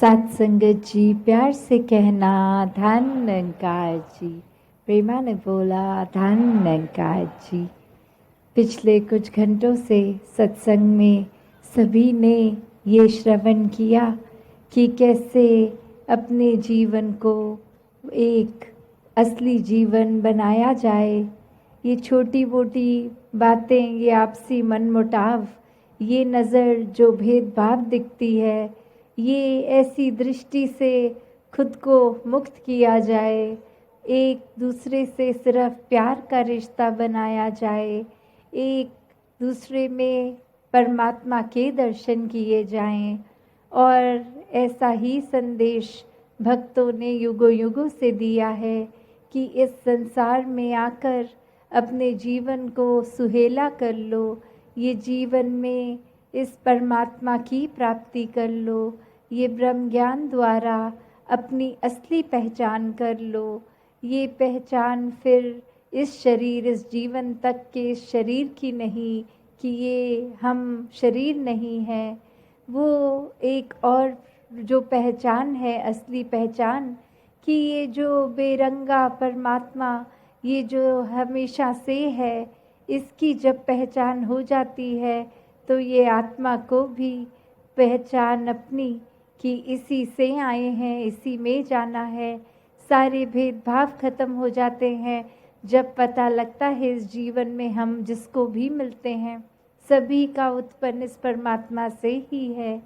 सात संगत जी, प्यार से कहना धन निरंकार जी। प्रेमानंद बोला धन निरंकार जी। पिछले कुछ घंटों से सत्संग में सभी ने ये श्रवण किया कि कैसे अपने जीवन को एक असली जीवन बनाया जाए। ये छोटी मोटी बातें, ये आपसी मनमुटाव, ये नज़र जो भेदभाव दिखती है, ये ऐसी दृष्टि से खुद को मुक्त किया जाए, एक दूसरे से सिर्फ प्यार का रिश्ता बनाया जाए, एक दूसरे में परमात्मा के दर्शन किए जाएं। और ऐसा ही संदेश भक्तों ने युगों युगों से दिया है कि इस संसार में आकर अपने जीवन को सुहेला कर लो, ये जीवन में इस परमात्मा की प्राप्ति कर लो, ये ब्रह्म ज्ञान द्वारा अपनी असली पहचान कर लो। ये पहचान फिर इस शरीर, इस जीवन तक के इस शरीर की नहीं कि ये हम शरीर नहीं है, वो एक और जो पहचान है, असली पहचान, कि ये जो बेरंगा परमात्मा, ये जो हमेशा से है, इसकी जब पहचान हो जाती है तो ये आत्मा को भी पहचान अपनी कि इसी से आए हैं, इसी में जाना है। सारे भेदभाव खत्म हो जाते हैं जब पता लगता है इस जीवन में हम जिसको भी मिलते हैं सभी का उत्पन्न इस परमात्मा से ही है।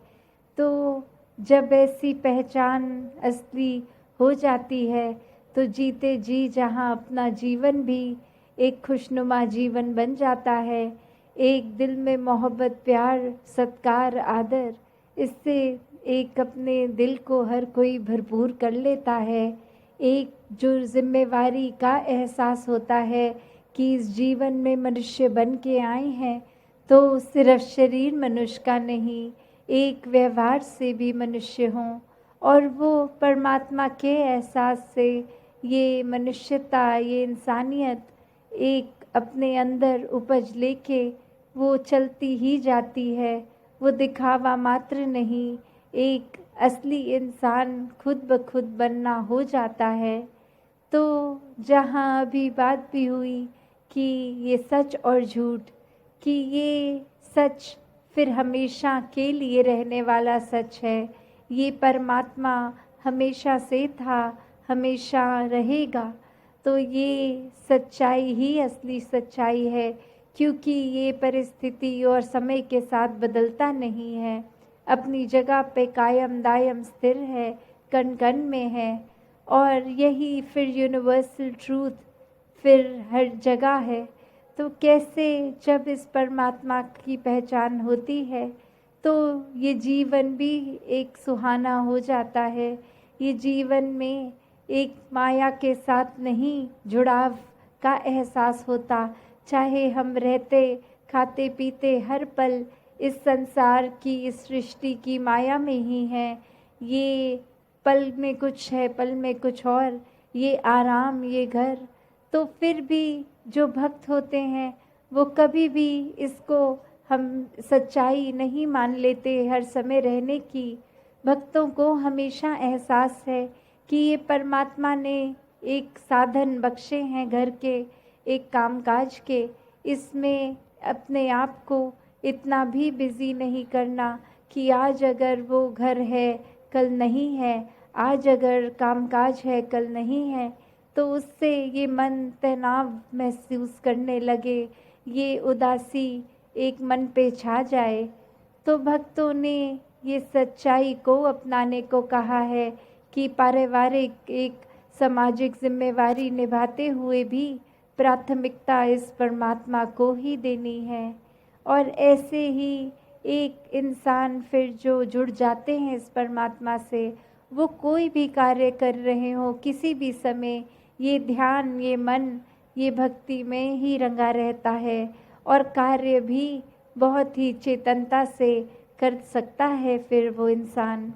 तो जब ऐसी पहचान असली हो जाती है तो जीते जी जहाँ अपना जीवन भी एक खुशनुमा जीवन बन जाता है, एक दिल में मोहब्बत, प्यार, सत्कार, आदर, इससे एक अपने दिल को हर कोई भरपूर कर लेता है। एक जो जिम्मेवारी का एहसास होता है कि इस जीवन में मनुष्य बन के आए हैं तो सिर्फ शरीर मनुष्य का नहीं, एक व्यवहार से भी मनुष्य हों, और वो परमात्मा के एहसास से ये मनुष्यता, ये इंसानियत एक अपने अंदर उपज लेके वो चलती ही जाती है। वो दिखावा मात्र नहीं, एक असली इंसान खुद ब खुद बनना हो जाता है। तो जहाँ अभी बात भी हुई कि ये सच और झूठ, कि ये सच फिर हमेशा के लिए रहने वाला सच है, ये परमात्मा हमेशा से था, हमेशा रहेगा, तो ये सच्चाई ही असली सच्चाई है, क्योंकि ये परिस्थिति और समय के साथ बदलता नहीं है, अपनी जगह पे कायम दायम स्थिर है, कण कण में है। और यही फिर यूनिवर्सल ट्रूथ फिर हर जगह है। तो कैसे जब इस परमात्मा की पहचान होती है तो ये जीवन भी एक सुहाना हो जाता है। ये जीवन में एक माया के साथ नहीं जुड़ाव का एहसास होता, चाहे हम रहते खाते पीते हर पल इस संसार की, इस सृष्टि की माया में ही हैं। ये पल में कुछ है, पल में कुछ और, ये आराम, ये घर। तो फिर भी जो भक्त होते हैं वो कभी भी इसको हम सच्चाई नहीं मान लेते हर समय रहने की। भक्तों को हमेशा एहसास है कि ये परमात्मा ने एक साधन बख्शे हैं घर के, एक कामकाज के, इसमें अपने आप को इतना भी बिजी नहीं करना कि आज अगर वो घर है कल नहीं है, आज अगर कामकाज है कल नहीं है, तो उससे ये मन तनाव महसूस करने लगे, ये उदासी एक मन पे छा जाए। तो भक्तों ने ये सच्चाई को अपनाने को कहा है कि पारिवारिक एक सामाजिक जिम्मेवारी निभाते हुए भी प्राथमिकता इस परमात्मा को ही देनी है। और ऐसे ही एक इंसान फिर जो जुड़ जाते हैं इस परमात्मा से, वो कोई भी कार्य कर रहे हो किसी भी समय, ये ध्यान, ये मन, ये भक्ति में ही रंगा रहता है और कार्य भी बहुत ही चेतनता से कर सकता है फिर वो इंसान।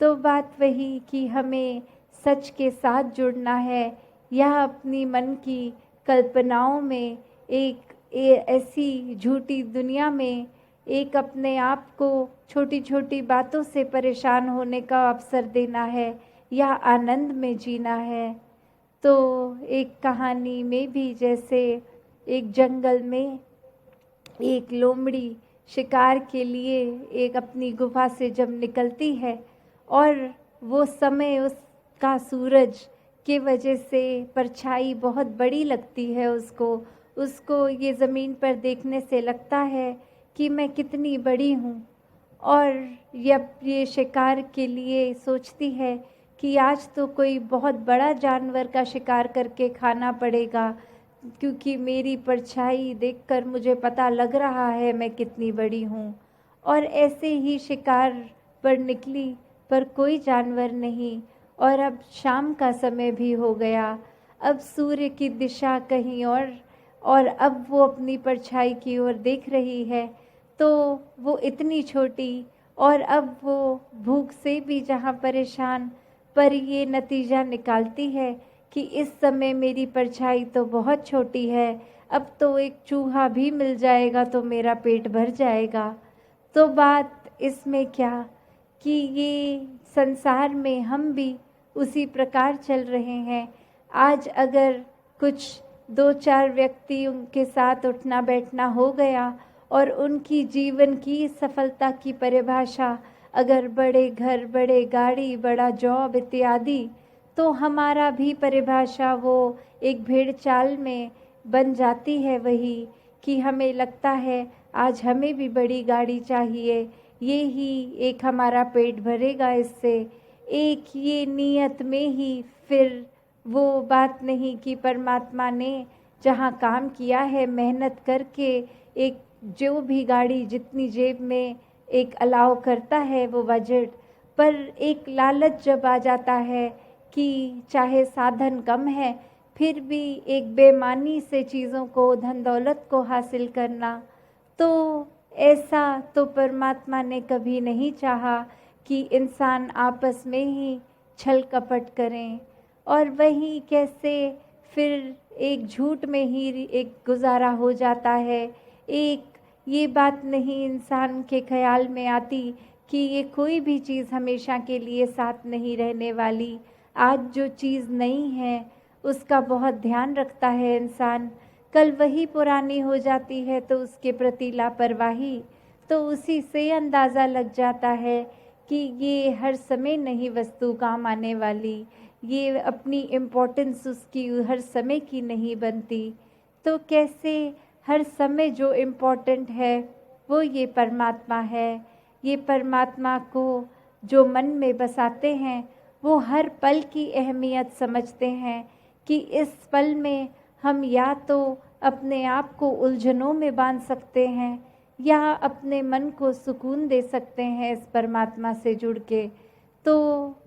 तो बात वही कि हमें सच के साथ जुड़ना है, यह अपनी मन की कल्पनाओं में एक ऐसी झूठी दुनिया में एक अपने आप को छोटी छोटी बातों से परेशान होने का अवसर देना है या आनंद में जीना है। तो एक कहानी में भी जैसे एक जंगल में एक लोमड़ी शिकार के लिए एक अपनी गुफा से जब निकलती है और वो समय उसका सूरज के वजह से परछाई बहुत बड़ी लगती है उसको ये ज़मीन पर देखने से लगता है कि मैं कितनी बड़ी हूँ। और जब ये शिकार के लिए सोचती है कि आज तो कोई बहुत बड़ा जानवर का शिकार करके खाना पड़ेगा, क्योंकि मेरी परछाई देखकर मुझे पता लग रहा है मैं कितनी बड़ी हूँ। और ऐसे ही शिकार पर निकली पर कोई जानवर नहीं, और अब शाम का समय भी हो गया। अब सूर्य की दिशा कहीं और अब वो अपनी परछाई की ओर देख रही है तो वो इतनी छोटी, और अब वो भूख से भी जहाँ परेशान, पर ये नतीजा निकालती है कि इस समय मेरी परछाई तो बहुत छोटी है, अब तो एक चूहा भी मिल जाएगा तो मेरा पेट भर जाएगा। तो बात इसमें क्या कि ये संसार में हम भी उसी प्रकार चल रहे हैं। आज अगर कुछ 2-4 व्यक्ति उनके साथ उठना बैठना हो गया और उनकी जीवन की सफलता की परिभाषा अगर बड़े घर, बड़े गाड़ी, बड़ा जॉब इत्यादि, तो हमारा भी परिभाषा वो एक भेड़ चाल में बन जाती है वही, कि हमें लगता है आज हमें भी बड़ी गाड़ी चाहिए, ये ही एक हमारा पेट भरेगा इससे। एक ये नियत में ही फिर वो बात नहीं कि परमात्मा ने जहाँ काम किया है मेहनत करके, एक जो भी गाड़ी जितनी जेब में एक अलाउ करता है वो बजट, पर एक लालच जब आ जाता है कि चाहे साधन कम है फिर भी एक बेईमानी से चीज़ों को, धन दौलत को हासिल करना, तो ऐसा तो परमात्मा ने कभी नहीं चाहा कि इंसान आपस में ही छल कपट करें। और वही कैसे फिर एक झूठ में ही एक गुजारा हो जाता है। एक ये बात नहीं इंसान के ख्याल में आती कि ये कोई भी चीज़ हमेशा के लिए साथ नहीं रहने वाली। आज जो चीज़ नहीं है उसका बहुत ध्यान रखता है इंसान, कल वही पुरानी हो जाती है तो उसके प्रति लापरवाही, तो उसी से अंदाज़ा लग जाता है कि ये हर समय नहीं वस्तु काम आने वाली, ये अपनी इम्पोर्टेंस उसकी हर समय की नहीं बनती। तो कैसे हर समय जो इम्पोर्टेंट है वो ये परमात्मा है। ये परमात्मा को जो मन में बसाते हैं वो हर पल की अहमियत समझते हैं कि इस पल में हम या तो अपने आप को उलझनों में बांध सकते हैं या अपने मन को सुकून दे सकते हैं इस परमात्मा से जुड़ के। तो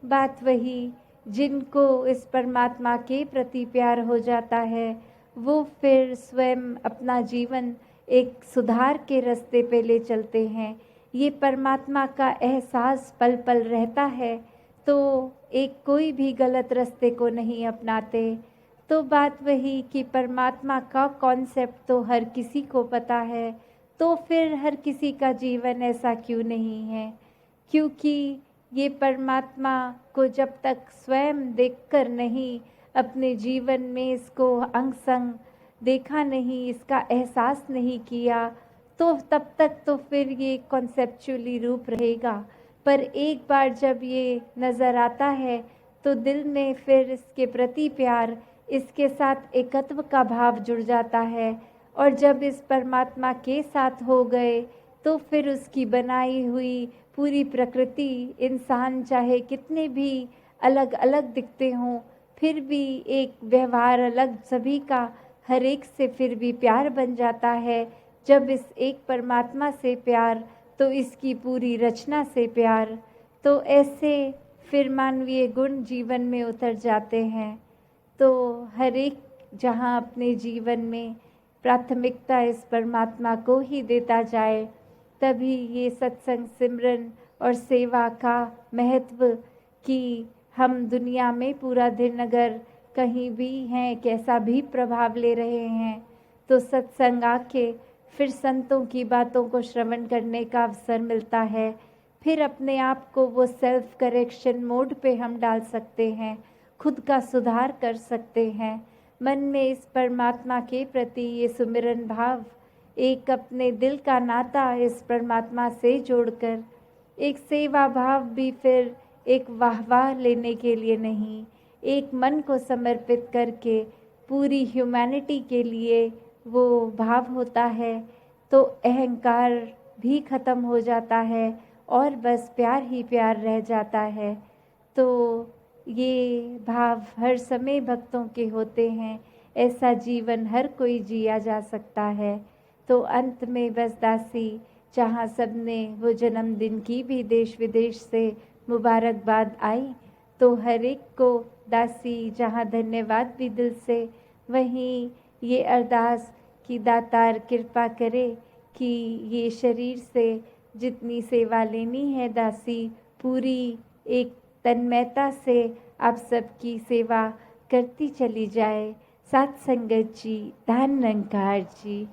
बात वही, जिनको इस परमात्मा के प्रति प्यार हो जाता है वो फिर स्वयं अपना जीवन एक सुधार के रास्ते पे ले चलते हैं। ये परमात्मा का एहसास पल पल रहता है तो एक कोई भी गलत रास्ते को नहीं अपनाते। तो बात वही कि परमात्मा का कॉन्सेप्ट तो हर किसी को पता है, तो फिर हर किसी का जीवन ऐसा क्यों नहीं है? क्योंकि ये परमात्मा को जब तक स्वयं देखकर नहीं, अपने जीवन में इसको अंग संग देखा नहीं, इसका एहसास नहीं किया, तो तब तक तो फिर ये कॉन्सेप्चुअली रूप रहेगा। पर एक बार जब ये नज़र आता है तो दिल में फिर इसके प्रति प्यार, इसके साथ एकत्व का भाव जुड़ जाता है। और जब इस परमात्मा के साथ हो गए तो फिर उसकी बनाई हुई पूरी प्रकृति, इंसान चाहे कितने भी अलग अलग दिखते हों फिर भी एक व्यवहार अलग सभी का, हर एक से फिर भी प्यार बन जाता है। जब इस एक परमात्मा से प्यार तो इसकी पूरी रचना से प्यार, तो ऐसे फिर मानवीय गुण जीवन में उतर जाते हैं। तो हर एक जहाँ अपने जीवन में प्राथमिकता इस परमात्मा को ही देता जाए, तभी ये सत्संग, सिमरन और सेवा का महत्व, कि हम दुनिया में पूरा दिन अगर कहीं भी हैं, कैसा भी प्रभाव ले रहे हैं, तो सत्संग आके फिर संतों की बातों को श्रवण करने का अवसर मिलता है, फिर अपने आप को वो सेल्फ करेक्शन मोड पे हम डाल सकते हैं, खुद का सुधार कर सकते हैं। मन में इस परमात्मा के प्रति ये सुमिरन भाव, एक अपने दिल का नाता इस परमात्मा से जोड़कर, एक सेवा भाव भी फिर एक वाहवाह लेने के लिए नहीं, एक मन को समर्पित करके पूरी ह्यूमैनिटी के लिए वो भाव होता है, तो अहंकार भी खत्म हो जाता है और बस प्यार ही प्यार रह जाता है। तो ये भाव हर समय भक्तों के होते हैं, ऐसा जीवन हर कोई जिया जा सकता है। तो अंत में बस दासी, जहाँ सबने वो जन्मदिन की भी देश विदेश से मुबारकबाद आई, तो हर एक को दासी जहाँ धन्यवाद भी दिल से, वहीं ये अरदास कि दातार कृपा करे कि ये शरीर से जितनी सेवा लेनी है दासी, पूरी एक तन्मयता से आप सबकी सेवा करती चली जाए। साथ संगत जी, धन निरंकार जी।